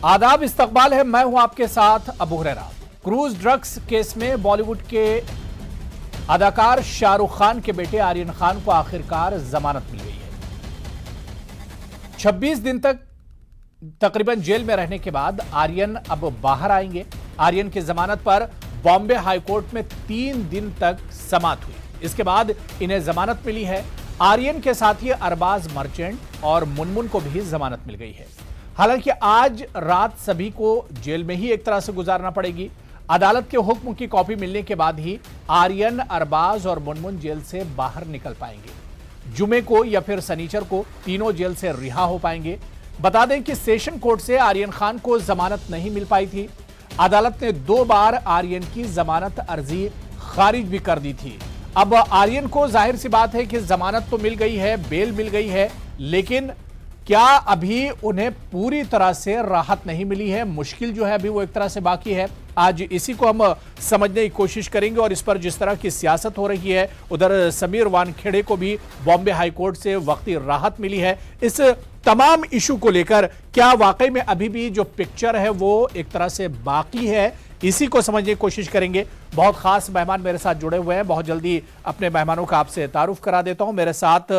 आदाब, इस्तकबाल है। मैं हूं आपके साथ Abu Huraira. Cruise drugs case में बॉलीवुड के अदाकार शाहरुख खान के बेटे आर्यन खान को आखिरकार जमानत मिल गई है। 26 दिन तक तकरीबन जेल में रहने के बाद आर्यन अब बाहर आएंगे। आर्यन की जमानत पर बॉम्बे हाईकोर्ट में 3 दिन तक समाअत हुई। इसके बाद इन्हें जमानत मिली है। आर्यन के साथी अरबाज मर्चेंट और मुनमुन को भी जमानत मिल गई है। हालांकि आज रात सभी को जेल में ही एक तरह से गुजारना पड़ेगी। अदालत के हुक्म की कॉपी मिलने के बाद ही आर्यन, अरबाज और मुनमुन जेल से बाहर निकल पाएंगे। जुमे को या फिर शनिचर को तीनों जेल से रिहा हो पाएंगे। बता दें कि सेशन कोर्ट से आर्यन खान को जमानत नहीं मिल पाई थी। अदालत ने 2 बार आर्यन की जमानत अर्जी खारिज भी कर दी थी। अब आर्यन को जाहिर सी बात है कि जमानत तो मिल गई है, बेल मिल गई है, लेकिन क्या अभी उन्हें पूरी तरह से राहत नहीं मिली है? मुश्किल जो है अभी वो एक तरह से बाकी है। आज इसी को हम समझने की कोशिश करेंगे और इस पर जिस तरह की सियासत हो रही है, उधर समीर वानखेड़े को भी बॉम्बे हाईकोर्ट से वक्ती राहत मिली है। इस तमाम इशू को लेकर क्या वाकई में अभी भी जो पिक्चर है वो एक तरह से बाकी है, इसी को समझने की कोशिश करेंगे। बहुत खास मेहमान मेरे साथ जुड़े हुए हैं। बहुत जल्दी अपने मेहमानों का आपसे तारुफ करा देता हूं। मेरे साथ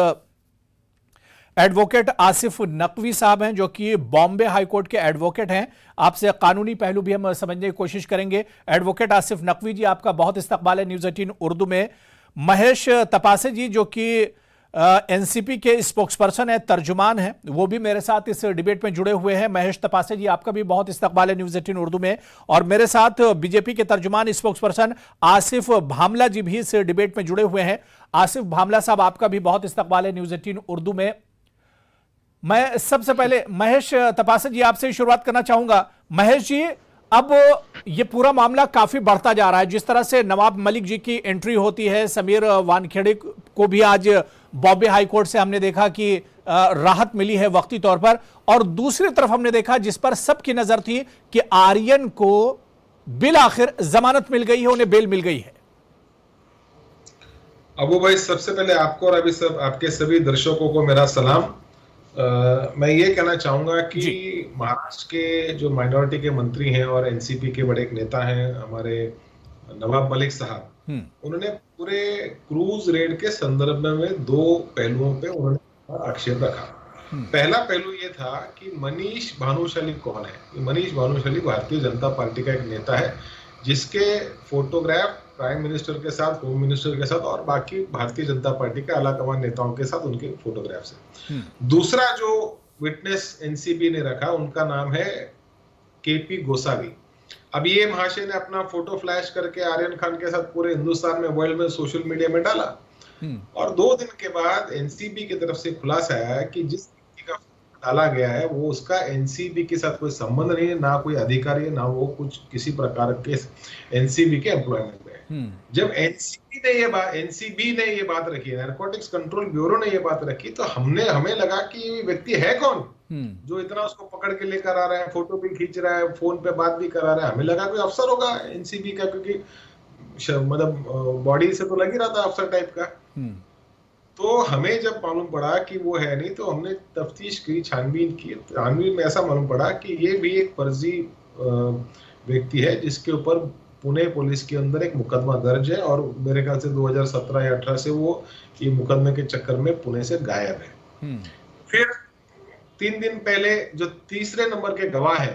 एडवोकेट आसिफ नकवी साहब हैं, जो कि बॉम्बे हाईकोर्ट के एडवोकेट हैं। आपसे कानूनी पहलू भी हम समझने की कोशिश करेंगे। एडवोकेट आसिफ नकवी जी, आपका बहुत इस्तकबाल है न्यूज़ 18 उर्दू में। महेश तपासे जी, जो कि एनसीपी के स्पोक्सपर्सन है, तर्जुमान है, वो भी मेरे साथ इस डिबेट में जुड़े हुए हैं। महेश तपासे जी, आपका भी बहुत इस्तकबाल है न्यूज़ 18 उर्दू में। और मेरे साथ बीजेपी के तर्जुमान स्पोक्सपर्सन आसिफ भामला जी भी इस डिबेट में जुड़े हुए हैं। आसिफ भामला साहब, आपका भी बहुत इस्तकबाल है न्यूज़ 18 उर्दू में। मैं सबसे पहले महेश तपासे जी आपसे ही शुरुआत करना चाहूंगा। महेश जी, अब ये पूरा मामला काफी बढ़ता जा रहा है। जिस तरह से नवाब मलिक जी की एंट्री होती है, समीर वानखेड़े को भी आज बॉम्बे हाईकोर्ट से हमने देखा कि राहत मिली है वक्ती तौर पर, और दूसरी तरफ हमने देखा जिस पर सबकी नजर थी कि आर्यन को बिल आखिर जमानत मिल गई है, उन्हें बेल मिल गई है। अबू भाई, सबसे पहले आपको और अभी सब आपके सभी दर्शकों को मेरा सलाम। मैं ये कहना चाहूंगा कि महाराष्ट्र के जो माइनॉरिटी के मंत्री हैं और एनसीपी के बड़े एक नेता हैं हमारे नवाब मलिक साहब, उन्होंने पूरे क्रूज रेड के संदर्भ में 2 पहलुओं पे उन्होंने आक्षेप रखा। पहला पहलू ये था कि मनीष भानुशाली कौन है। मनीष भानुशाली भारतीय जनता पार्टी का एक नेता है, जिसके फोटोग्राफ प्राइम मिनिस्टर के साथ, होम मिनिस्टर के साथ और बाकी भारतीय जनता पार्टी के आलाकमान नेताओं के साथ उनके फोटोग्राफ्स हैं। दूसरा जो विटनेस एनसीबी ने रखा, उनका नाम है केपी गोसावी। अब ये महाशय ने अपना फोटो फ्लैश करके आर्यन खान के साथ पूरे हिंदुस्तान में, वर्ल्ड में, सोशल मीडिया में डाला, और 2 दिन के बाद एनसीबी की तरफ से खुलासा आया है कि जिस व्यक्ति का डाला गया है वो उसका एनसीबी के साथ कोई संबंध नहीं है, ना कोई अधिकारी है, ना वो कुछ किसी प्रकार के एनसीबी के एम्प्लॉयमेंट में। जब एनसीबी ने ये बात रखी, नारकोटिक्स कंट्रोल ब्यूरो ने ये बात रखी, तो हमें लगा कि ये व्यक्ति है कौन जो इतना उसको पकड़ के लेकर आ रहा है, फोटो भी खींच रहा है, फोन पे बात भी करा रहा है। हमें लगा कोई अफसर होगा एनसीबी का, क्योंकि मतलब बॉडी से तो लग ही रहा था अफसर टाइप का। तो हमें जब मालूम पड़ा कि वो है नहीं, तो हमने तफ्तीश की, छानबीन की। छानबीन में ऐसा मालूम पड़ा कि ये भी एक फर्जी व्यक्ति है, जिसके ऊपर पुणे पुलिस के अंदर एक मुकदमा दर्ज है, और मेरे ख्याल से 2017 या 18 से वो ये मुकदमे के चक्कर में पुणे से गायब है। फिर 3 दिन पहले जो तीसरे नंबर के गवाह है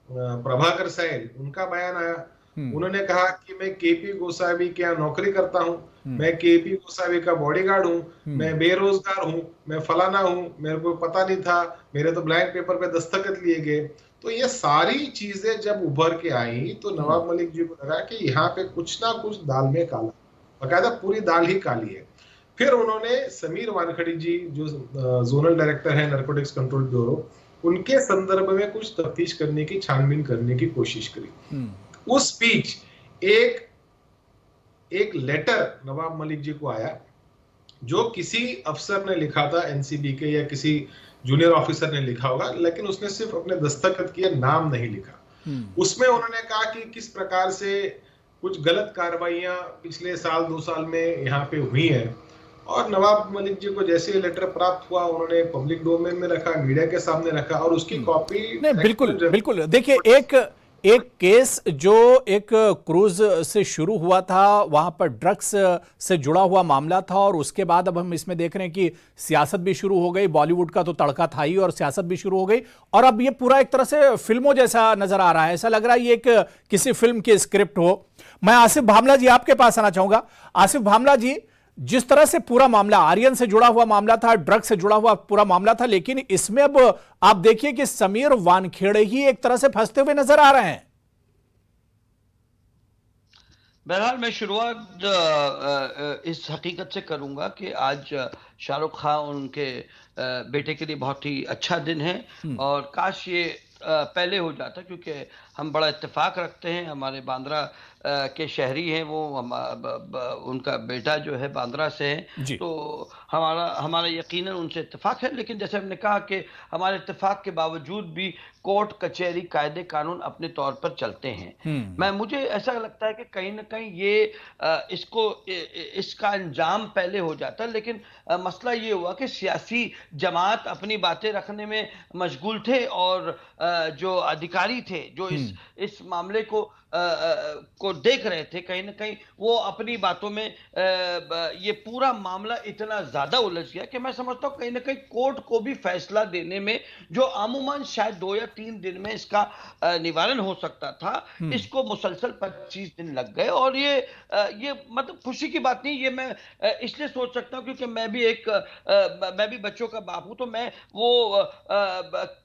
प्रभाकर सैल, उनका बयान आया। उन्होंने कहा कि मैं केपी गोसावी के यहाँ नौकरी करता हूँ, मैं केपी गोसावी का बॉडीगार्ड हूँ, मैं बेरोजगार हूँ, मैं फलाना हूँ, मेरे को पता नहीं था, मेरे तो ब्लैंक पेपर पे दस्तखत लिए गए। तो ये सारी चीजें जब उभर के आई तो नवाब मलिक जी को लगा कि यहाँ पे कुछ ना कुछ दाल में काला, बकायदा पूरी दाल ही काली है। फिर उन्होंने समीर वानखेड़े जी, जो जोनल डायरेक्टर है नारकोटिक्स कंट्रोल ब्यूरो, उनके संदर्भ में कुछ तफ्तीश करने की, छानबीन करने की कोशिश करी। उस बीच एक लेटर नवाब मलिक जी को आया, जो किसी अफसर ने लिखा था एनसीबी के, या किसी जूनियर ऑफिसर ने लिखा होगा, लेकिन उसने सिर्फ अपने दस्तखत किए, नाम नहीं लिखा। उसमें उन्होंने कहा कि किस प्रकार से कुछ गलत कार्रवाइयां पिछले 1-2 साल में यहाँ पे हुई हैं, और नवाब मलिक जी को जैसे ये लेटर प्राप्त हुआ, उन्होंने पब्लिक डोमेन में रखा, मीडिया के सामने रखा और उसकी कॉपी नहीं, बिल्कुल बिल्कुल। देखिए, एक एक केस जो एक क्रूज से शुरू हुआ था, वहां पर ड्रग्स से जुड़ा हुआ मामला था, और उसके बाद अब हम इसमें देख रहे हैं कि सियासत भी शुरू हो गई। बॉलीवुड का तो तड़का था ही, और सियासत भी शुरू हो गई, और अब ये पूरा एक तरह से फिल्मों जैसा नजर आ रहा है। ऐसा लग रहा है ये एक किसी फिल्म की स्क्रिप्ट हो। मैं आसिफ भामला जी आपके पास आना चाहूंगा। आसिफ भामला जी, जिस तरह से पूरा मामला आर्यन से जुड़ा हुआ मामला था, ड्रग से जुड़ा हुआ पूरा मामला था, लेकिन इसमें अब आप देखिए कि समीर वानखेड़े ही एक तरह से फंसते हुए नजर आ रहे हैं। बहरहाल मैं शुरुआत इस हकीकत से करूंगा कि आज शाहरुख खान उनके बेटे के लिए बहुत ही अच्छा दिन है, और काश ये पहले हो जाता, क्योंकि हम बड़ा इत्तेफाक रखते हैं। हमारे बांद्रा के शहरी हैं वो, उनका बेटा जो है बांद्रा से है, तो हमारा यकीनन उनसे इत्तेफाक है। लेकिन जैसे हमने कहा कि हमारे इत्तेफाक के बावजूद भी कोर्ट कचहरी कायदे कानून अपने तौर पर चलते हैं। मुझे ऐसा लगता है कि कहीं ना कहीं ये इसका अंजाम पहले हो जाता, लेकिन मसला ये हुआ कि सियासी जमात अपनी बातें रखने में मशगूल थे, और जो अधिकारी थे जो इस मामले को देख रहे थे, कहीं ना कहीं वो अपनी बातों में ये पूरा मामला इतना ज्यादा उलझ गया कि मैं समझता हूँ कहीं ना कहीं कोर्ट को भी फैसला देने में, जो अमूमन शायद 2 या 3 दिन में इसका निवारण हो सकता था, इसको मुसलसल 25 दिन लग गए। और ये मतलब खुशी की बात नहीं, ये मैं इसलिए सोच सकता हूँ क्योंकि मैं भी बच्चों का बाप हूं, तो मैं वो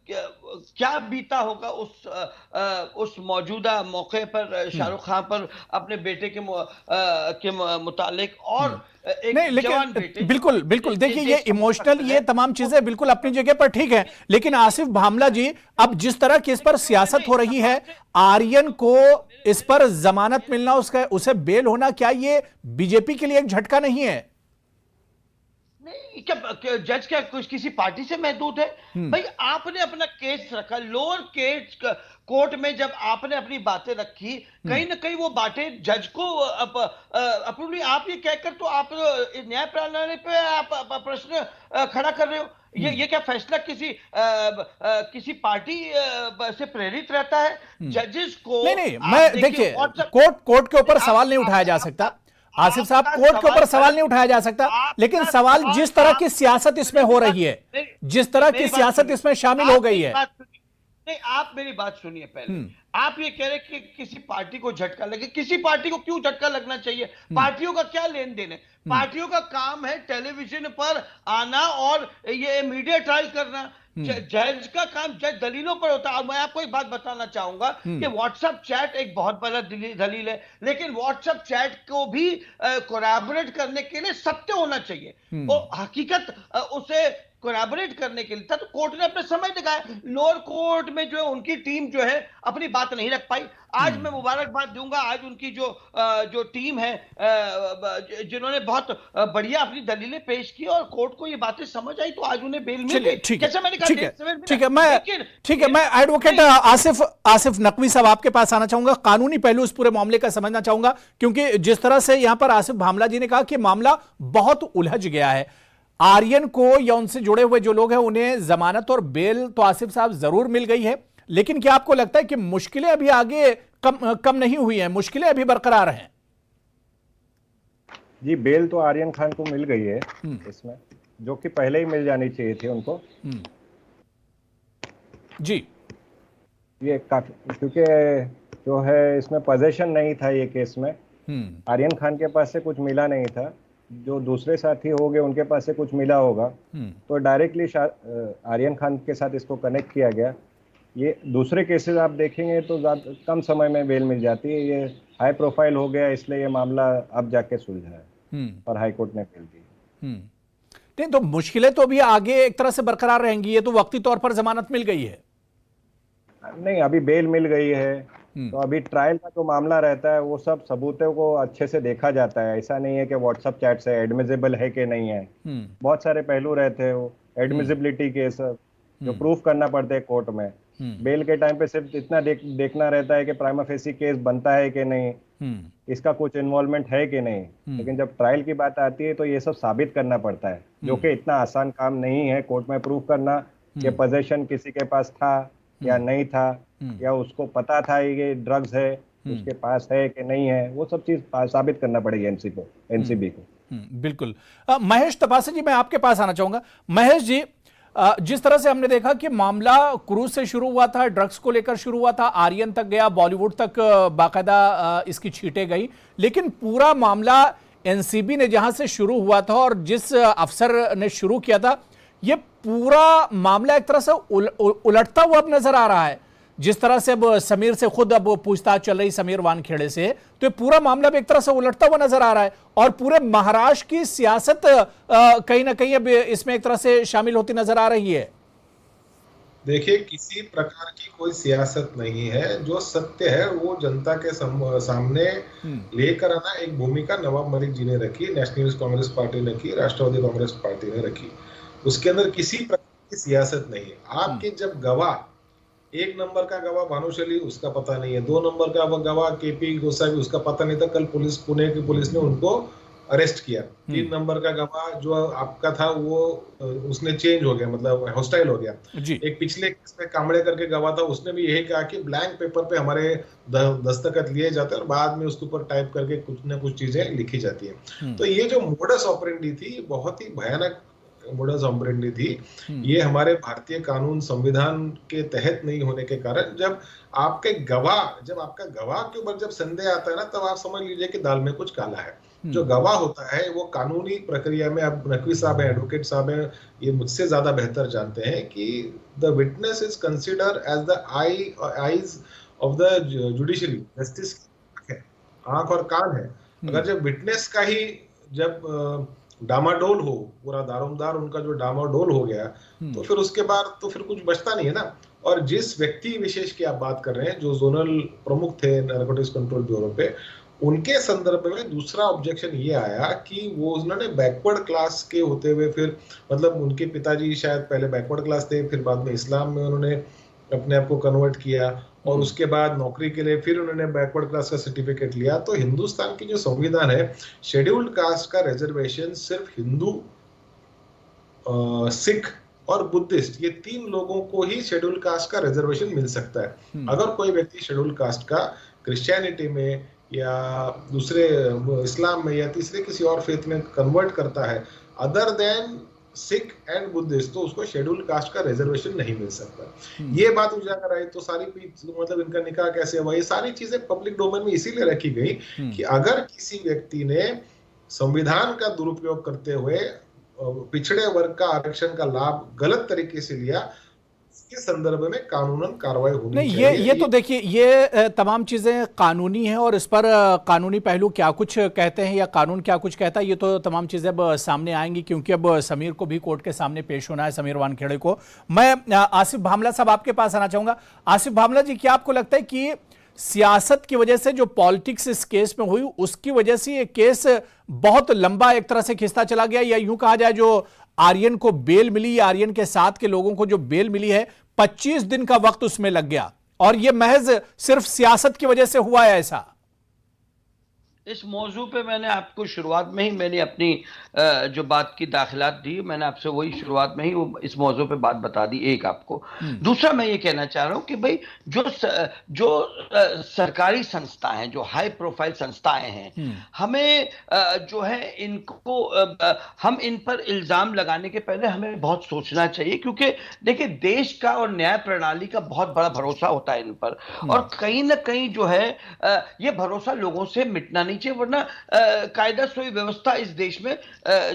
क्या बीता होगा उस मौजूदा मौके पर शाहरुख खान पर अपने बेटे के मुतालिक, और एक नहीं, जवान लेकिन बेटे। बिल्कुल बिल्कुल, देखिए ये इमोशनल, ये तमाम चीजें बिल्कुल अपनी जगह पर ठीक है, लेकिन आसिफ भामला जी, अब जिस तरह की इस पर सियासत हो रही है, आर्यन को इस पर जमानत मिलना, उसे बेल होना, क्या ये बीजेपी के लिए एक झटका नहीं है? नहीं, क्या जज क्या कुछ किसी पार्टी से महदूद है? भाई आपने अपना केस रखा लोअर केस कोर्ट में, जब आपने अपनी बातें रखी, कहीं ना कहीं वो बातें जज को अप्रूवली, आप ये कहकर तो आप न्याय प्रणाली पे आप प्रश्न खड़ा कर रहे हो। ये क्या फैसला किसी पार्टी से प्रेरित रहता है? जजेस को नहीं, मैं देखिए, कोर्ट के ऊपर सवाल नहीं उठाया जा सकता आसिफ साहब, कोर्ट के ऊपर सवाल नहीं उठाया जा सकता, लेकिन सवाल जिस तरह की सियासत इसमें हो रही है, जिस तरह की सियासत इसमें शामिल हो गई है। नहीं, आप मेरी बात सुनिए पहले। आप ये कह रहे कि किसी पार्टी को झटका लगे, किसी पार्टी को क्यों झटका लगना चाहिए? पार्टियों का क्या लेन देन है? पार्टियों का काम है टेलीविजन पर आना और ये मीडिया ट्रायल करना। जज का काम जज दलीलों पर होता है। मैं आपको एक बात बताना चाहूंगा कि व्हाट्सएप चैट एक बहुत बड़ा दलील है, लेकिन व्हाट्सएप चैट को भी कोलैबोरेट करने के लिए सत्य होना चाहिए, और हकीकत उसे कोलैबोरेट करने के लिए था। तो कोर्ट ने अपने समय दिखाया, लोअर कोर्ट में जो है उनकी टीम जो है अपनी बात नहीं रख पाई। आज मैं मुबारकबाद दूंगा, आज उनकी जो टीम है जिन्होंने बहुत बढ़िया अपनी दलीलें पेश की और कोर्ट को ये बातें समझ आई, तो आज उन्हें बेल मिल गई। जैसे मैंने कहा, ठीक है, मैं एडवोकेट आसिफ नकवी साहब आपके पास आना चाहूंगा, कानूनी पहलू इस पूरे मामले का समझना चाहूंगा, क्योंकि जिस तरह से यहां पर आसिफ भामला जी ने कहा कि मामला बहुत उलझ गया है। आर्यन को या उनसे जुड़े हुए जो लोग हैं उन्हें जमानत और बेल तो आसिफ साहब जरूर मिल गई है, लेकिन क्या आपको लगता है कि मुश्किलें अभी आगे कम नहीं हुई हैं, मुश्किलें अभी बरकरार हैं? जी, बेल तो आर्यन खान को मिल गई है इसमें, जो कि पहले ही मिल जानी चाहिए थी उनको। जी, ये काफी, क्योंकि जो है इसमें पोजेशन नहीं था ये केस में, आर्यन खान के पास से कुछ मिला नहीं था, जो दूसरे साथी हो गए उनके पास से कुछ मिला होगा, तो डायरेक्टली आर्यन खान के साथ इसको कनेक्ट किया गया। ये दूसरे केसेस आप देखेंगे तो कम समय में बेल मिल जाती है, ये हाई प्रोफाइल हो गया इसलिए ये मामला अब जाके सुलझा है और हाई कोर्ट ने बेल दी। नहीं, तो मुश्किलें तो अभी आगे एक तरह से बरकरार रहेंगी, ये तो वक्ती तौर पर जमानत मिल गई है। नहीं, अभी बेल मिल गई है, तो अभी ट्रायल का जो मामला रहता है वो सब सबूतों को अच्छे से देखा जाता है। ऐसा नहीं है कि व्हाट्सएप चैट से एडमिजिबल है कि नहीं है, बहुत सारे पहलू रहते हैं, वो एडमिजिबिलिटी के सब जो प्रूफ करना पड़ते हैं कोर्ट में, बेल के टाइम पे सिर्फ इतना देखना रहता है कि प्राइमा फेसी केस बनता है कि नहीं, इसका कुछ इन्वॉल्वमेंट है कि नहीं। लेकिन जब ट्रायल की बात आती है तो ये सब साबित करना पड़ता है, जो कि इतना आसान काम नहीं है कोर्ट में प्रूव करना कि पोजेशन किसी के पास था या नहीं था, या उसको पता था ये ड्रग्स है, उसके पास है कि नहीं है, वो सब चीज साबित करना पड़ेगी एनसीबी को। बिल्कुल। महेश तपासे जी, मैं आपके पास आना चाहूंगा। महेश जी, जिस तरह से हमने देखा कि मामला क्रूज से शुरू हुआ था, ड्रग्स को लेकर शुरू हुआ था, आर्यन तक गया, बॉलीवुड तक बाकायदा इसकी छींटें गई, लेकिन पूरा मामला एनसीबी ने जहां से शुरू हुआ था और जिस अफसर ने शुरू किया था, ये पूरा मामला एक तरह से उलटता हुआ अब नजर आ रहा है। जिस तरह से अब समीर से खुद अब पूछताछ चल रही, समीर वानखेड़े से, तो पूरा मामला भी एक तरह से उलटता हुआ नजर आ रहा है और पूरे महाराष्ट्र की सियासत कहीं ना कहीं अब इसमें एक तरह से शामिल होती नजर आ रही है। देखिए, किसी प्रकार की कोई सियासत नहीं है। जो सत्य है वो जनता के सामने लेकर आना एक भूमिका नवाब मलिक जी ने रखी, नेशनलिस्ट कांग्रेस पार्टी ने की, राष्ट्रवादी कांग्रेस पार्टी ने रखी। उसके अंदर किसी प्रकार की सियासत नहीं है। आपके जब गवाह, एक नंबर का गवाह भानुशाली, उसका पता नहीं है, 2 नंबर का गवाह केपी गोसावी, उसका पता नहीं था, कल पुणे की पुलिस ने उनको अरेस्ट किया। 3 नंबर का गवाह जो आपका था वो उसने चेंज हो गया, मतलब हॉस्टाइल हो गया। एक पिछले केस में कामड़े करके गवाह था, उसने भी यही कहा कि ब्लैंक पेपर पे हमारे दस्तखत लिए जाते हैं और बाद में उसके ऊपर टाइप करके कुछ ना कुछ चीजें लिखी जाती है। तो ये जो मोडस ऑपरेंडी थी, बहुत ही भयानक मोडस ऑपरेंडी थी। ये हमारे भारतीय कानून संविधान के तहत नहीं होने के कारण जब आपका गवाह के ऊपर जब संदेह आता है ना, तब आप समझ लीजिए कि दाल में कुछ काला है। जो गवाह होता है वो कानूनी प्रक्रिया में, अब नकवी साहब है, एडवोकेट साहब है, ये मुझसे ज्यादा बेहतर जानते हैं कि the witness is consider as the eyes of the judiciary, justice आंख और कान है। अगर जब विटनेस का ही जब डामाडोल हो, पूरा दारोमदार उनका जो डामाडोल हो गया, तो फिर उसके बाद तो फिर कुछ बचता नहीं है ना। और जिस व्यक्ति विशेष की आप बात कर रहे हैं, जो जोनल प्रमुख थे नारकोटिक्स कंट्रोल ब्यूरो पे, उनके संदर्भ में दूसरा ऑब्जेक्शन ये आया कि वो उन्होंने बैकवर्ड क्लास के होते हुए, फिर मतलब उनके पिताजी शायद पहले बैकवर्ड क्लास थे, फिर बाद में इस्लाम में उन्होंने अपने आप को कन्वर्ट किया और उसके बाद नौकरी के लिए फिर उन्होंने बैकवर्ड क्लास का सर्टिफिकेट लिया। तो हिंदुस्तान की जो संविधान है, शेड्यूल्ड कास्ट का रिजर्वेशन सिर्फ हिंदू, सिख और बुद्धिस्ट, ये 3 लोगों को ही शेड्यूल्ड कास्ट का रिजर्वेशन मिल सकता है। अगर कोई व्यक्ति शेड्यूल्ड कास्ट का क्रिश्चियनिटी में या दूसरे इस्लाम में या तीसरे किसी और फेथ में कन्वर्ट करता है other than Sikh and Buddhist, तो उसको शेड्यूल कास्ट का रिजर्वेशन नहीं मिल सकता। ये बात उजागर आई तो सारी मतलब इनका निकाह कैसे हुआ, ये सारी चीजें पब्लिक डोमेन में इसीलिए रखी गई कि अगर किसी व्यक्ति ने संविधान का दुरुपयोग करते हुए पिछड़े वर्ग का आरक्षण का लाभ गलत तरीके से लिया, के संदर्भ में कानूनन कार्रवाई होनी चाहिए। ये तो देखिए, ये तमाम चीजें कानूनी हैं और इस पर कानूनी पहलू क्या कुछ कहते हैं या कानून क्या कुछ कहता है, ये तो तमाम चीजें अब सामने आएंगी, क्योंकि अब समीर को भी कोर्ट के सामने पेश होना है, समीर वानखेड़े को। मैं आसिफ भामला साहब आपके पास आना चाहूंगा। आसिफ भामला जी, क्या आपको लगता है कि सियासत की वजह से जो पॉलिटिक्स इस केस में हुई, उसकी वजह से ये केस बहुत लंबा एक तरह से खिंचता चला गया, या यूं कहा जाए जो आर्यन को बेल मिली, आर्यन के साथ के लोगों को जो बेल मिली है, 25 दिन का वक्त उसमें लग गया और यह महज सिर्फ सियासत की वजह से हुआ है ऐसा? इस मौजू पे मैंने आपको शुरुआत में ही मैंने अपनी जो बात की दाखिलात दी, मैंने आपसे वही शुरुआत में ही वो इस मौजू पे बात बता दी एक आपको। दूसरा मैं ये कहना चाह रहा हूँ कि भाई जो सरकारी संस्थाएं हैं, जो हाई प्रोफाइल संस्थाएं हैं, हमें जो है इनको हम इन पर इल्जाम लगाने के पहले हमें बहुत सोचना चाहिए, क्योंकि देखिए देश का और न्याय प्रणाली का बहुत बड़ा भरोसा होता है इन पर, और कहीं ना कहीं जो है ये भरोसा लोगों से मिटना चाहिए, वरना कायदा सोई व्यवस्था इस देश में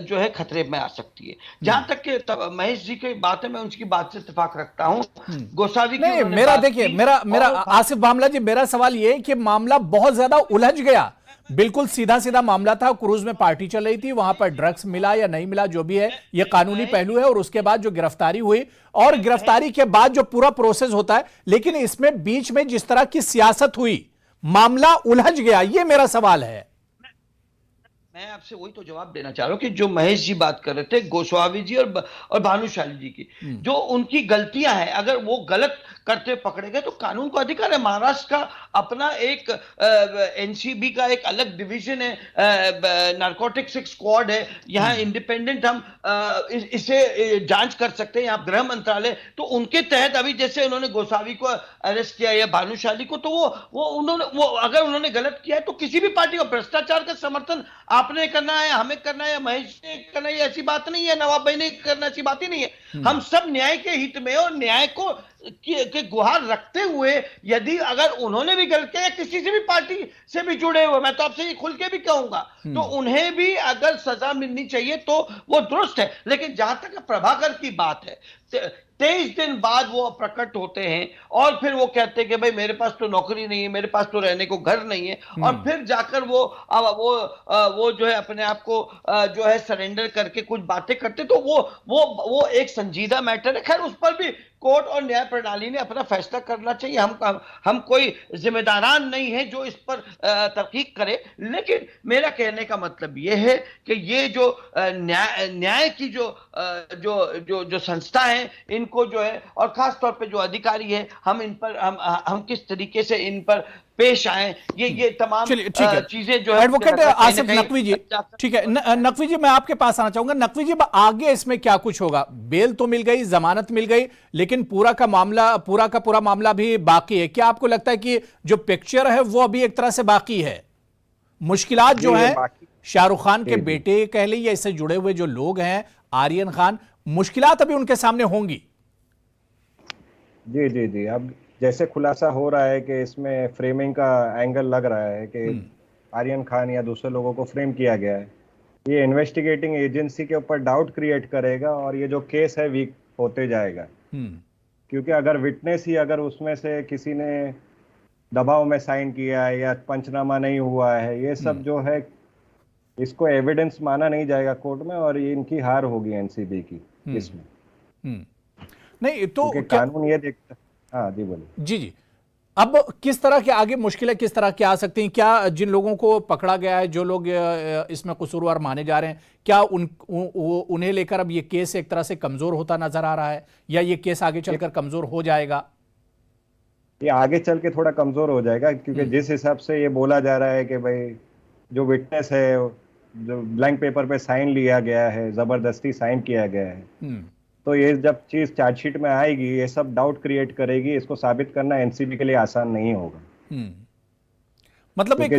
जो है खतरे में आ सकती है। जहां तक कि महेश जी की बात है, मैं उनकी बात से इत्तेफाक रखता हूं। गोसावी नहीं, मेरा देखिए, मेरा आसिफ भामला जी, मेरा सवाल ये है कि मामला बहुत ज्यादा उलझ गया। बिल्कुल सीधा सीधा मामला था, क्रूज में पार्टी चल रही थी, वहां पर ड्रग्स मिला या नहीं मिला, जो भी है ये कानूनी पहलू है, और उसके बाद जो गिरफ्तारी हुई और गिरफ्तारी के बाद जो पूरा प्रोसेस होता है, लेकिन इसमें बीच में जिस तरह की सियासत हुई, मामला उलझ गया, ये मेरा सवाल है। मैं आपसे वही तो जवाब देना चाह रहा हूँ कि जो महेश जी बात कर रहे थे, गोस्वामी जी और भानुशाली जी की, जो उनकी गलतियां हैं, अगर वो गलत करते पकड़े गए तो कानून को अधिकार है। महाराष्ट्र का अपना एक एनसीबी का एक अलग डिवीजन है, नारकोटिक्स एक स्क्वाड है, यहाँ इंडिपेंडेंट हम इसे जांच कर सकते हैं, यहाँ गृह मंत्रालय, तो उनके तहत अभी जैसे उन्होंने गोसावी को अरेस्ट किया या भानुशाली को, तो वो अगर उन्होंने गलत किया है तो किसी भी पार्टी को भ्रष्टाचार का समर्थन आपने करना है, हमें करना है, या महेश ने करना है, ऐसी बात नहीं है, नवाब भाई ने करना, ऐसी बात ही नहीं है। हम सब न्याय के हित में और न्याय को के गुहार रखते हुए, यदि अगर उन्होंने भी गलत किया, किसी से भी पार्टी से भी जुड़े हुए, मैं तो आपसे ये खुल के भी कहूंगा, तो उन्हें भी अगर सजा मिलनी चाहिए तो वो दुरुस्त है। लेकिन जहां तक प्रभाकर की बात है, 23 दिन बाद वो प्रकट होते हैं और फिर वो कहते हैं कि भाई मेरे पास तो नौकरी नहीं है, मेरे पास तो रहने को घर नहीं है, और फिर जाकर वो जो है अपने आप को जो है सरेंडर करके कुछ बातें करते, तो वो एक संजीदा मैटर है। खैर, उस पर भी कोर्ट और न्याय प्रणाली ने अपना फैसला करना चाहिए। हम कोई जिम्मेदारान नहीं है जो इस पर तहकीक करे, लेकिन मेरा कहने का मतलब यह है कि ये जो न्याय की जो संस्था है, इनको जो है, और खास तौर पे जो अधिकारी है, हम इन पर हम किस तरीके से इन पर पेश आए, ये तमाम चीजें जो है। एडवोकेट आसिफ नकवी जी, ठीक है, नकवी जी मैं आपके पास आना चाहूंगा। नकवी जी, आगे इसमें क्या कुछ होगा? बेल तो मिल गई, जमानत मिल गई, लेकिन पूरा का पूरा मामला भी बाकी है। क्या आपको लगता है कि जो पिक्चर है वो अभी एक तरह से बाकी है? मुश्किलात जो है, शाहरुख खान के बेटे कह ली या इससे जुड़े हुए जो लोग हैं, आर्यन खान, मुश्किलात अभी उनके सामने होंगी। जी जी जी, अब जैसे खुलासा हो रहा है कि इसमें फ्रेमिंग का एंगल लग रहा है कि आर्यन खान या दूसरे लोगों को फ्रेम किया गया है, ये इन्वेस्टिगेटिंग एजेंसी के ऊपर डाउट क्रिएट करेगा और ये जो केस है वीक होते जाएगा। क्योंकि अगर विटनेस ही अगर उसमें से किसी ने दबाव में साइन किया है या पंचनामा नहीं हुआ है, ये सब जो है इसको एविडेंस माना नहीं जाएगा कोर्ट में, और ये इनकी हार होगी एनसीबी की इसमें। नहीं तो कानून ये देखता। हाँ जी, बोलिए। जी जी, अब किस तरह के आगे मुश्किलें किस तरह की आ सकती हैं? क्या जिन लोगों को पकड़ा गया है, जो लोग इसमें कसूरवार माने जा रहे हैं, क्या उन्हें लेकर अब ये केस एक तरह से कमजोर होता नजर आ रहा है, या ये केस आगे चलकर कमजोर हो जाएगा? ये आगे चल के थोड़ा कमजोर हो जाएगा, क्योंकि जिस हिसाब से ये बोला जा रहा है कि भाई जो विटनेस है, जो ब्लैंक पेपर पे साइन लिया गया है, जबरदस्ती साइन किया गया है, तो ये जब चीज चार्जशीट में आएगी, ये सब डाउट क्रिएट करेगी। इसको साबित करना एनसीबी के लिए आसान नहीं होगा। मतलब एक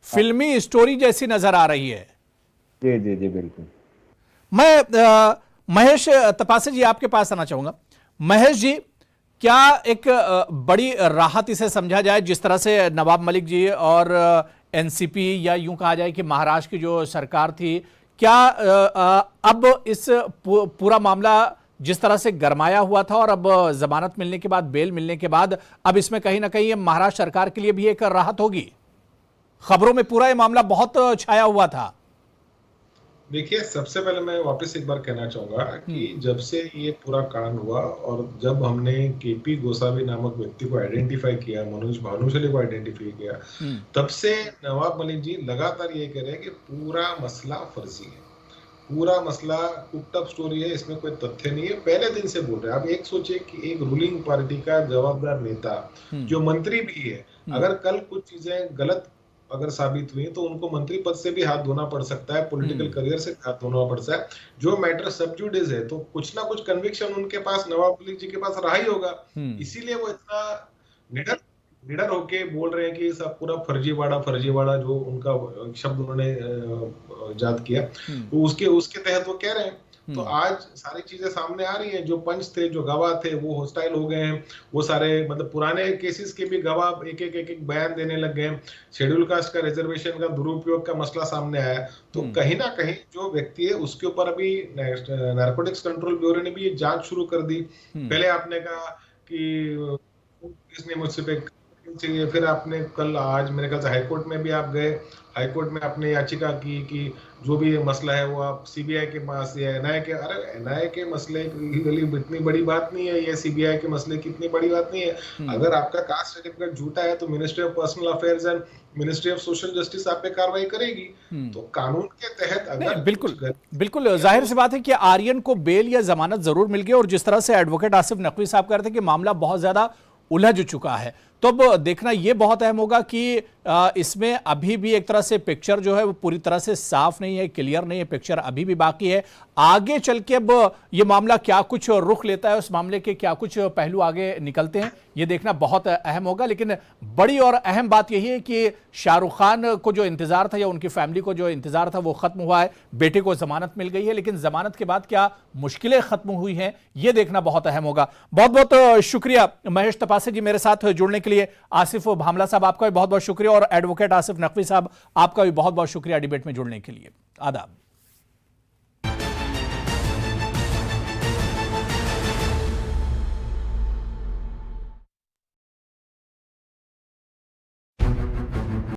फिल्मी स्टोरी जैसी नजर आ रही है। जी जी जी, बिल्कुल। मैं महेश तपासे जी आपके पास आना चाहूंगा। महेश जी, क्या एक बड़ी राहत इसे समझा जाए, जिस तरह से नवाब मलिक जी और एनसीपी, या यूं कहा जाए कि महाराष्ट्र की जो सरकार थी, क्या अब इस पूरा मामला जिस तरह से गरमाया हुआ था, और अब जमानत मिलने के बाद, बेल मिलने के बाद, अब इसमें कहीं ना कहीं महाराष्ट्र सरकार के लिए भी एक राहत होगी? खबरों में पूरा ये मामला बहुत छाया हुआ था। देखिए, सबसे पहले मैं वापस एक बार कहना चाहूंगा कि जब से ये पूरा कांड हुआ और जब हमने केपी गोसावी नामक व्यक्ति को आइडेंटिफाई किया, मनोज भानुशाली को आइडेंटिफाई किया, तब से नवाब मलिक जी लगातार ये कह रहे हैं कि पूरा मसला फर्जी है, पूरा मसला कुकड अप स्टोरी है, इसमें कोई तथ्य नहीं है। पहले दिन से बोल रहे हैं। अब एक सोचिए कि एक रूलिंग पार्टी का जवाबदार नेता, जो मंत्री भी है, अगर कल कुछ चीजें गलत अगर साबित हुई तो उनको मंत्री पद से भी हाथ धोना पड़ सकता है, पॉलिटिकल करियर से हाथ धोना पड़ सकता है। जो मैटर सब जुडिस है, तो कुछ ना कुछ कन्विक्शन उनके पास, नवाब मलिक जी के पास रहा ही होगा। इसीलिए वो इतना निडर होके बोल रहे हैं कि सब पूरा फर्जीवाड़ा जो उनका शब्द उन्होंने इजाद किया, तो उसके तहत वो कह रहे हैं। तो आज सारी चीजें सामने आ रही हैं। जो पंच थे, जो गवाह थे, वो हॉस्टाइल हो गए हैं। वो सारे मतलब पुराने केसेस के भी गवाह एक बयान देने लग गए हैं। शेड्यूल कास्ट का रिजर्वेशन का दुरुपयोग का मसला सामने आया। तो कहीं ना कहीं जो व्यक्ति है उसके ऊपर अभी नारकोटिक्स कंट्रोल ब्यूरो ने भी ये जांच शुरू कर दी। पहले आपने कहा कि पुलिस ने मुझसे पे चाहिए। फिर आपने कल आज मेरे ख्याल से हाईकोर्ट में भी आप गए, हाईकोर्ट में आपने याचिका की कि जो भी मसला है वो आप सीबीआई के पास या एनआईए के, अरे एनआईए के मसले इतनी बड़ी बात नहीं है, ये सीबीआई के मसले की इतनी बड़ी बात नहीं है। अगर आपका कास्ट सर्टिफिकेट झूठा है तो ministry of personal affairs and ministry of social justice आप पे कार्रवाई करेगी। तो कानून के तहत नहीं, अगर बिल्कुल जाहिर सी बात है कि आर्यन को बेल या जमानत जरूर मिल गई, और जिस तरह से एडवोकेट आसिफ नकवी साहब कह रहे थे कि मामला बहुत ज्यादा उलझ चुका है, तो अब देखना यह बहुत अहम होगा कि इसमें अभी भी एक तरह से पिक्चर जो है वो पूरी तरह से साफ नहीं है, क्लियर नहीं है, पिक्चर अभी भी बाकी है। आगे चल के अब ये मामला क्या कुछ रुख लेता है, उस मामले के क्या कुछ पहलू आगे निकलते हैं, ये देखना बहुत अहम होगा। लेकिन बड़ी और अहम बात यही है कि शाहरुख खान को जो इंतजार था या उनकी फैमिली को जो इंतजार था वो खत्म हुआ है, बेटे को जमानत मिल गई है, लेकिन जमानत के बाद क्या मुश्किलें खत्म हुई हैं, ये देखना बहुत अहम होगा। बहुत बहुत शुक्रिया महेश तपासे जी मेरे साथ जुड़ने के लिए। आसिफ भामला साहब आपका भी बहुत बहुत शुक्रिया, और एडवोकेट आसिफ नकवी साहब आपका भी बहुत बहुत शुक्रिया डिबेट में जुड़ने के लिए। आदाब।